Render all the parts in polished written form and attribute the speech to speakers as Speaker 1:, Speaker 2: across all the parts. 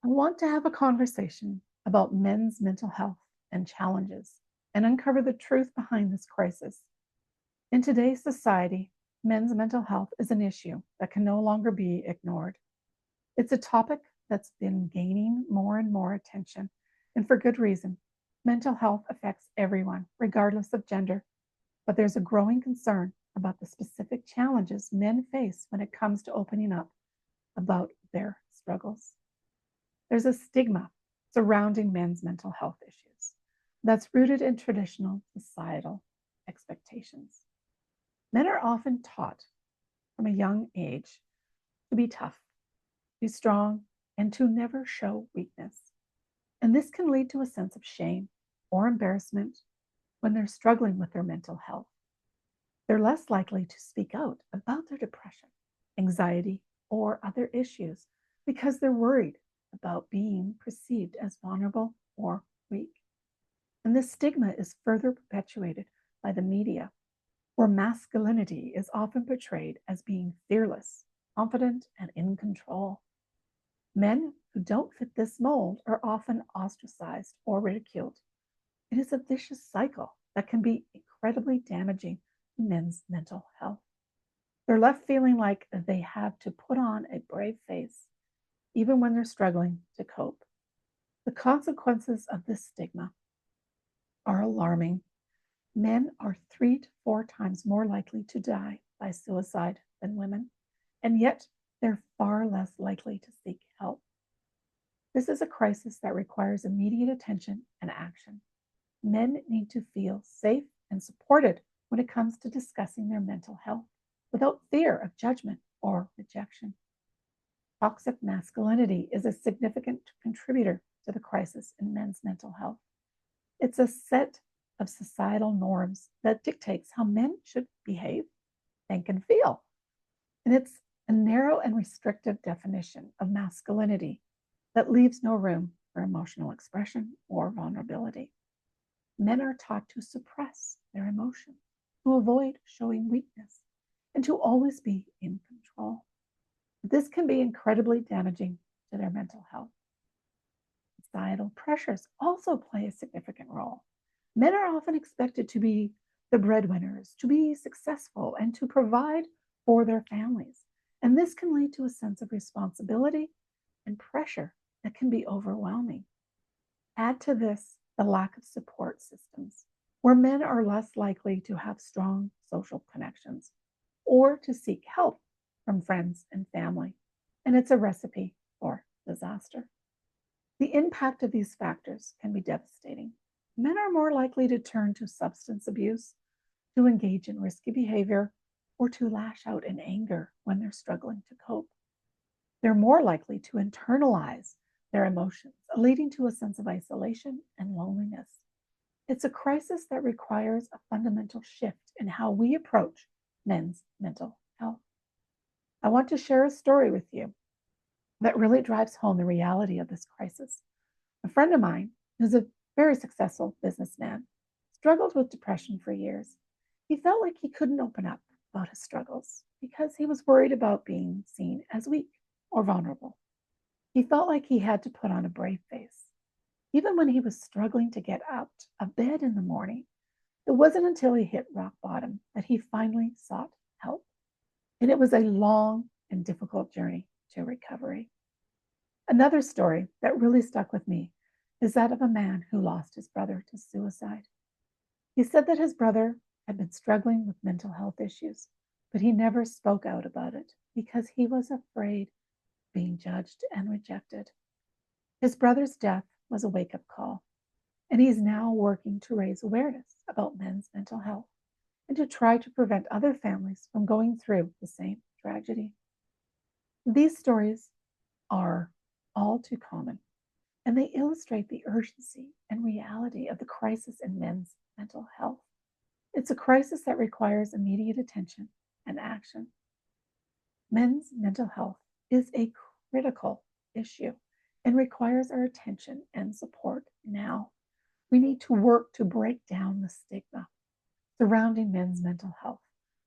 Speaker 1: I want to have a conversation about men's mental health and challenges and uncover the truth behind this crisis. In today's society, men's mental health is an issue that can no longer be ignored. It's a topic that's been gaining more and more attention, and for good reason. Mental health affects everyone, regardless of gender, but there's a growing concern about the specific challenges men face when it comes to opening up about their struggles. There's a stigma surrounding men's mental health issues that's rooted in traditional societal expectations. Men are often taught from a young age to be tough, be strong, and to never show weakness. And this can lead to a sense of shame or embarrassment when they're struggling with their mental health. They're less likely to speak out about their depression, anxiety, or other issues because they're worried about being perceived as vulnerable or weak. And this stigma is further perpetuated by the media, where masculinity is often portrayed as being fearless, confident, and in control. Men who don't fit this mold are often ostracized or ridiculed. It is a vicious cycle that can be incredibly damaging to men's mental health. They're left feeling like they have to put on a brave face, even when they're struggling to cope. The consequences of this stigma are alarming. Men are 3 to 4 times more likely to die by suicide than women, and yet they're far less likely to seek help. This is a crisis that requires immediate attention and action. Men need to feel safe and supported when it comes to discussing their mental health without fear of judgment or rejection. Toxic masculinity is a significant contributor to the crisis in men's mental health. It's a set of societal norms that dictates how men should behave, think, and feel. And it's a narrow and restrictive definition of masculinity that leaves no room for emotional expression or vulnerability. Men are taught to suppress their emotions, to avoid showing weakness, and to always be in control. This can be incredibly damaging to their mental health. Societal pressures also play a significant role. Men are often expected to be the breadwinners, to be successful, and to provide for their families. And this can lead to a sense of responsibility and pressure that can be overwhelming. Add to this the lack of support systems, where men are less likely to have strong social connections or to seek help from friends and family. And it's a recipe for disaster. The impact of these factors can be devastating. Men are more likely to turn to substance abuse, to engage in risky behavior, or to lash out in anger when they're struggling to cope. They're more likely to internalize their emotions, leading to a sense of isolation and loneliness. It's a crisis that requires a fundamental shift in how we approach men's mental health. I want to share a story with you that really drives home the reality of this crisis. A friend of mine, who's a very successful businessman, struggled with depression for years. He felt like he couldn't open up about his struggles because he was worried about being seen as weak or vulnerable. He felt like he had to put on a brave face. Even when he was struggling to get out of bed in the morning, it wasn't until he hit rock bottom that he finally sought help. And it was a long and difficult journey to recovery. Another story that really stuck with me is that of a man who lost his brother to suicide. He said that his brother had been struggling with mental health issues, but he never spoke out about it because he was afraid of being judged and rejected. His brother's death was a wake up call, and he's now working to raise awareness about men's mental health and to try to prevent other families from going through the same tragedy. These stories are all too common, and they illustrate the urgency and reality of the crisis in men's mental health. It's a crisis that requires immediate attention and action. Men's mental health is a critical issue and requires our attention and support now. We need to work to break down the stigma surrounding men's mental health,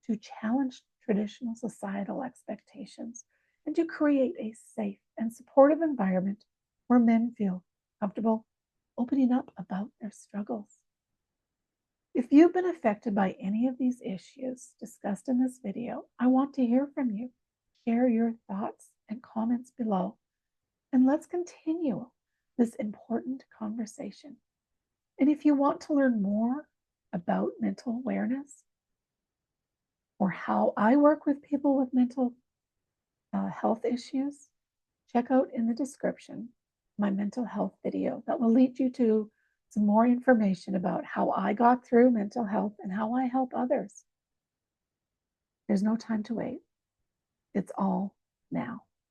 Speaker 1: to challenge traditional societal expectations, and to create a safe and supportive environment where men feel comfortable opening up about their struggles. If you've been affected by any of these issues discussed in this video, I want to hear from you. Share your thoughts and comments below, and let's continue this important conversation. And if you want to learn more about mental awareness or how I work with people with mental health issues, check out in the description my mental health video that will lead you to some more information about how I got through mental health and how I help others. There's no time to wait. It's all now.